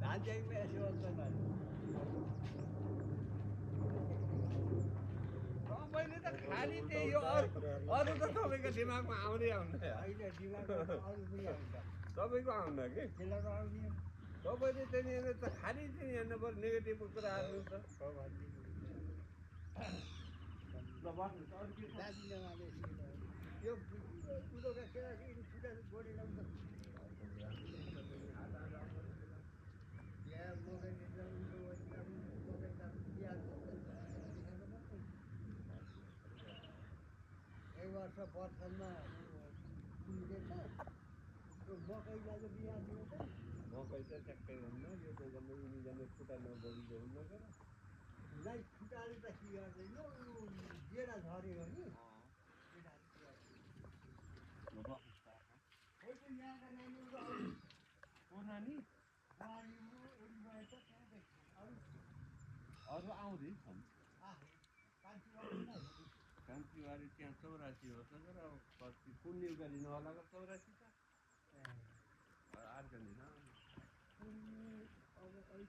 धान चाहिँ यसो भन्छ तपाईँले त खालि त्यही हो अरू त तपाईँको दिमागमा आउँदै आउँदैन होइन दिमागमा अरू पनि आउँछ तपाईँको आउँदैन कि त्यसलाई आउने तपाईँले त्यहाँनिर त खालि चाहिँ हेर्नु पर्यो नेगेटिभ कुराहरू त ल बस्नुहोस् अरू के छ दार्जिलिङमा यो कुदोका केटाकेटी छुट्टा गोडी लाउँछ यहाँ मकै एक वर्ष बर्खामा कुहिँदैछ त्यो मकैलाई चाहिँ बिहा दिन्छ मकै चाहिँ ट्याक्कै हुन्न यो चाहिँ जम्मै यिनीजना खुट्टा नबोकेको हुन्न क्या खुलाई खुट्टाले त के गर्दैन जेडा झऱ्यो भने यहाँका नानीहरू नानी नानीहरू उनीहरू त त्यहाँदेखि अरू आउँदैछन् कान्छी कान्तिबारी त्यहाँ 84 हो तर अब कति कुन युग लिनु होला 84 त अर्को लिन अब अहिले